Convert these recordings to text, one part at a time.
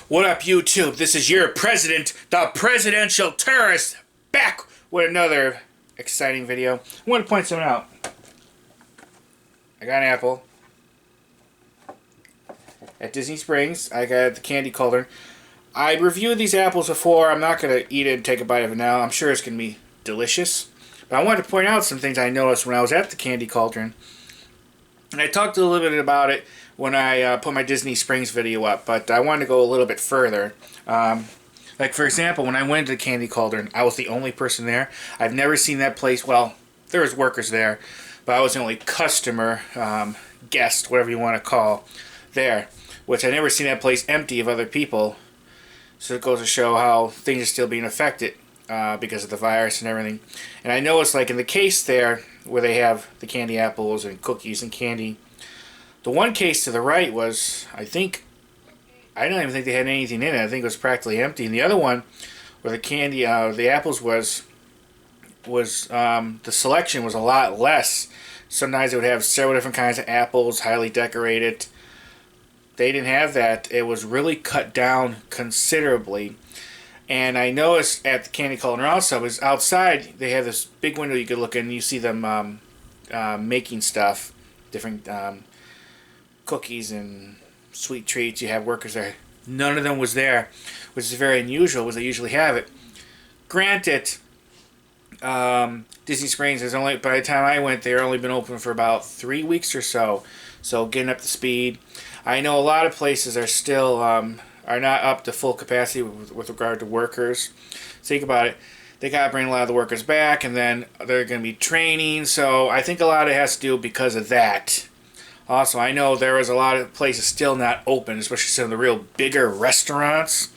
What up, YouTube? This is your president, the presidential terrorist, back with another exciting video. I want to point something out. I got an apple at Disney Springs. I got the candy cauldron. I reviewed these apples before. I'm not going to eat it and take a bite of it now. I'm sure it's going to be delicious. But I wanted to point out some things I noticed when I was at the candy cauldron. And I talked a little bit about it when I put my Disney Springs video up, but I wanted to go a little bit further. Like, for example, when I went to the Candy Cauldron, I was the only person there. I've never seen that place. Well, there was workers there, but I was the only customer, guest, whatever you want to call, there. Which I never seen that place empty of other people. So it goes to show how things are still being affected because of the virus and everything. And I know it's like in the case there, where they have the candy apples and cookies and candy. The one case to the right was, I don't even think they had anything in it. I think it was practically empty. And the other one, where the candy, the apples was the selection was a lot less. Sometimes it would have several different kinds of apples, highly decorated. They didn't have that. It was really cut down considerably. And I noticed at the Candy Cauldron also, is outside they have this big window you could look in and you see them making stuff, different cookies and sweet treats. You have workers there. None of them was there, which is very unusual because they usually have it. Granted, Disney Springs is only, by the time I went, they've only been open for about 3 weeks or so. So getting up to speed. I know a lot of places are still are not up to full capacity with regard to workers. Think about it. They got to bring a lot of the workers back, and then they're going to be training. So I think a lot of it has to do because of that. Also, I know there was a lot of places still not open, especially some of the real bigger restaurants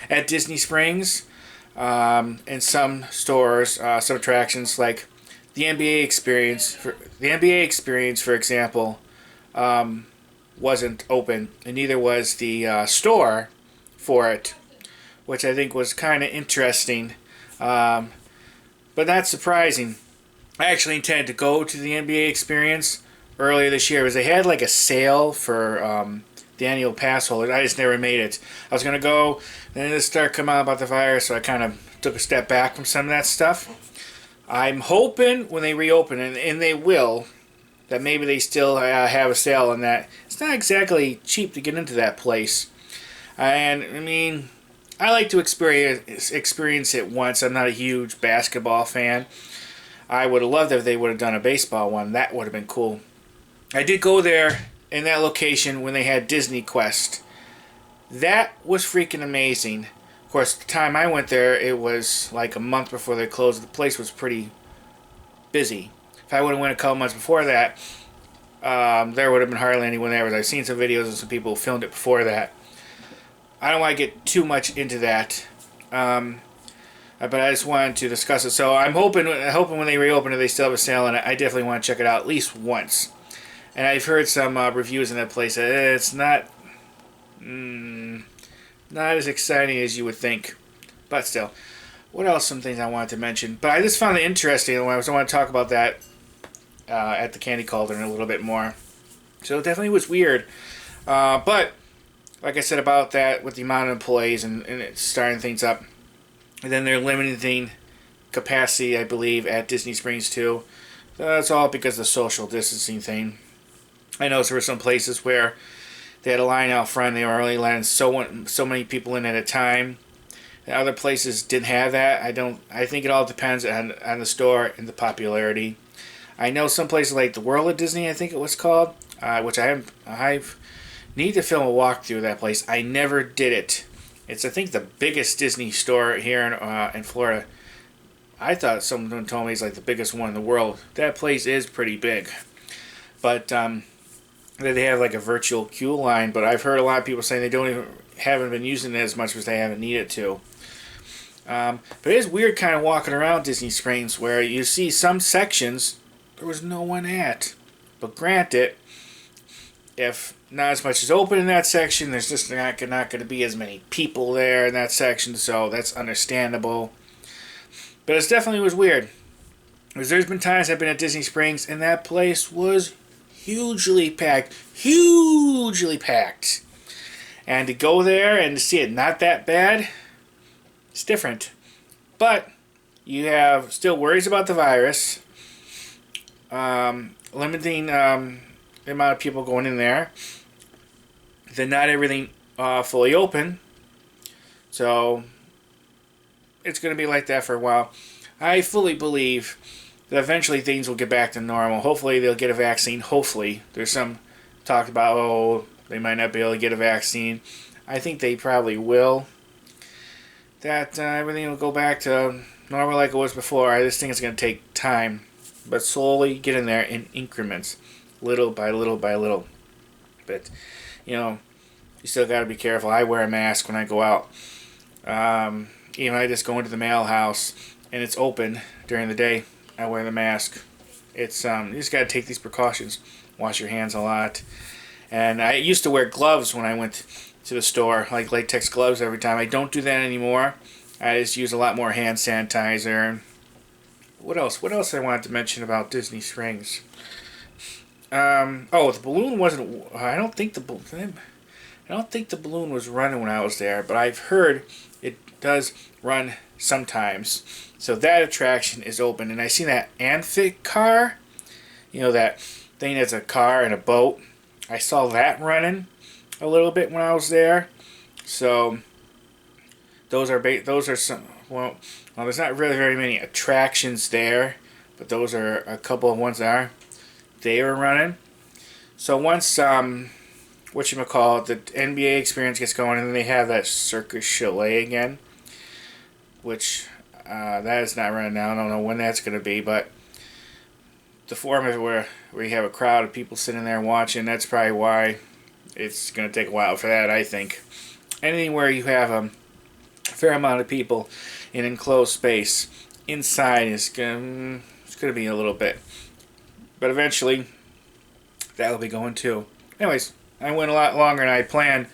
at Disney Springs. And some stores, some attractions like the NBA experience. For example, wasn't open, and neither was the store for it, which I think was kind of interesting, but not surprising. I actually intended to go to the NBA experience earlier this year because they had like a sale for the annual pass holders. I just never made it. I was going to go, then it started coming out about the virus, so I kind of took a step back from some of that stuff. I'm hoping when they reopen, and they will, that maybe they still have a sale on that. It's not exactly cheap to get into that place. And, I mean, I like to experience it once. I'm not a huge basketball fan. I would have loved it if they would have done a baseball one. That would have been cool. I did go there in that location when they had DisneyQuest. That was freaking amazing. Of course, the time I went there, it was like a month before they closed. The place was pretty busy. If I would have went a couple months before that, there would have been hardly anyone there. I've seen some videos of some people who filmed it before that. I don't want to get too much into that, but I just wanted to discuss it. So I'm hoping when they reopen it, they still have a sale, and I definitely want to check it out at least once. And I've heard some reviews in that place that it's not as exciting as you would think, but still. What else? Some things I wanted to mention, but I just found it interesting, and I want to talk about that at the Candy Cauldron a little bit more. So it definitely was weird, but like I said about that with the amount of employees and it's starting things up, and then they're limiting capacity, I believe, at Disney Springs too. So that's all because of the social distancing thing. I know there were some places where they had a line out front. They were only letting so many people in at a time. And other places didn't have that. I think it all depends on the store and the popularity. I know some places like the World of Disney, I think it was called, which I need to film a walkthrough of that place. I never did it. It's, I think, the biggest Disney store here in Florida. I thought someone told me it's like the biggest one in the world. That place is pretty big. But they have like a virtual queue line, but I've heard a lot of people saying they haven't been using it as much as they haven't needed to. But it is weird kind of walking around Disney Springs where you see some sections there was no one at. But granted, if not as much is open in that section, there's just not going to be as many people there in that section, so that's understandable. But it definitely was weird. Because there's been times I've been at Disney Springs and that place was hugely packed. And to go there and to see it not that bad, it's different. But you have still worries about the virus, limiting the amount of people going in there. Then not everything fully open. So it's going to be like that for a while. I fully believe that eventually things will get back to normal. Hopefully they'll get a vaccine. Hopefully. There's some talk about, oh, they might not be able to get a vaccine. I think they probably will. That everything will go back to normal like it was before. I just think it's going to take time. But slowly get in there in increments. Little by little by little. But, you know, you still got to be careful. I wear a mask when I go out. Even I just go into the mail house and it's open during the day, I wear the mask. It's you just got to take these precautions. Wash your hands a lot. And I used to wear gloves when I went to the store, like latex gloves every time. I don't do that anymore. I just use a lot more hand sanitizer. What else? What else I wanted to mention about Disney Springs? Oh, the balloon wasn't. I don't think the balloon was running when I was there, but I've heard it does run sometimes. So that attraction is open, and I seen that Amphit car. You know, that thing that's a car and a boat. I saw that running a little bit when I was there. So those are some. Well, there's not really very many attractions there, but those are a couple of ones that they are running. So once whatchamacallit, the NBA experience gets going, and then they have that Circus Chalet again, which that is not running now. I don't know when that's going to be, but the form of it where you have a crowd of people sitting there watching, that's probably why it's going to take a while for that, I think. Anything where you have a fair amount of people in enclosed space inside is going to be a little bit. But eventually, that'll be going too. Anyways, I went a lot longer than I planned.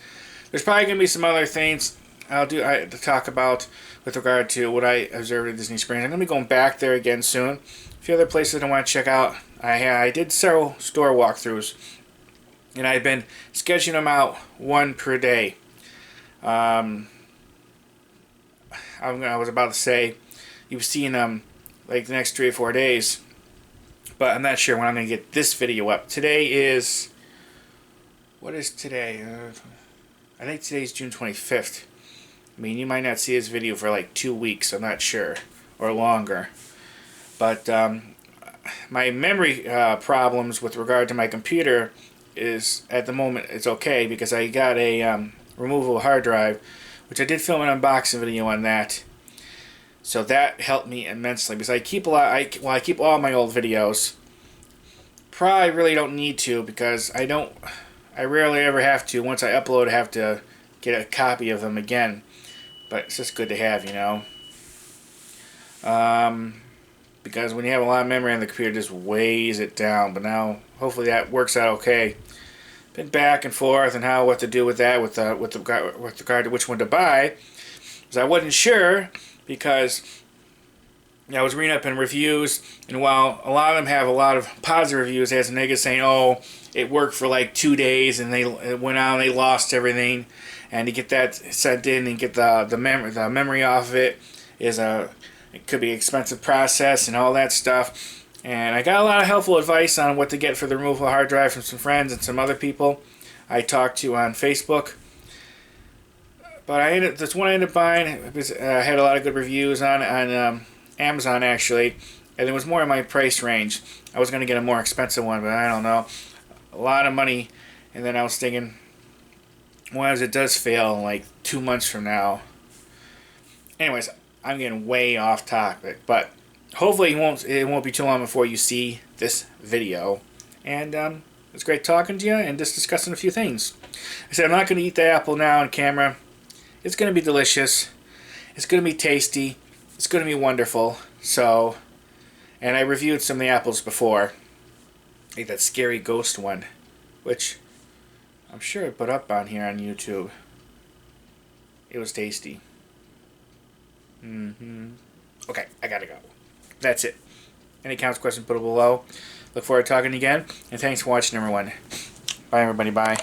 There's probably going to be some other things to talk about with regard to what I observed at Disney Springs. I'm going to be going back there again soon. A few other places I want to check out. I did several store walkthroughs, and I've been sketching them out one per day. I was about to say you've seen them like the next 3 or 4 days, but I'm not sure when I'm going to get this video up. Today is, what is today? I think today's June 25th. I mean, you might not see this video for like 2 weeks, I'm not sure, or longer. But my memory problems with regard to my computer is, at the moment, it's okay because I got a removable hard drive, which I did film an unboxing video on that. So that helped me immensely because I keep I keep all my old videos. Probably really don't need to because I rarely ever have to. Once I upload, I have to get a copy of them again. But it's just good to have, you know. Because when you have a lot of memory on the computer, it just weighs it down. But now, hopefully that works out okay. Been back and forth and what to do with that, with regard to which one to buy. Because I wasn't sure, because I was reading up in reviews, and while a lot of them have a lot of positive reviews, there's niggas saying, oh, it worked for like 2 days, and it went out and they lost everything. And to get that sent in and get the memory off of it it could be an expensive process and all that stuff. And I got a lot of helpful advice on what to get for the removable hard drive from some friends and some other people I talked to on Facebook. But this one I ended up buying. It had a lot of good reviews on Amazon, actually, and it was more in my price range. I was going to get a more expensive one, but I don't know. A lot of money, and then I was thinking, what if it does fail in like 2 months from now? Anyways, I'm getting way off topic, but hopefully it won't be too long before you see this video. And it's great talking to you and just discussing a few things. I said I'm not going to eat the apple now on camera. It's going to be delicious. It's going to be tasty. It's going to be wonderful. So, and I reviewed some of the apples before. Like that scary ghost one, which I'm sure I put up on here on YouTube. It was tasty. Okay, I gotta go. That's it. Any comments, questions, put it below. Look forward to talking again. And thanks for watching, everyone. Bye, everybody. Bye.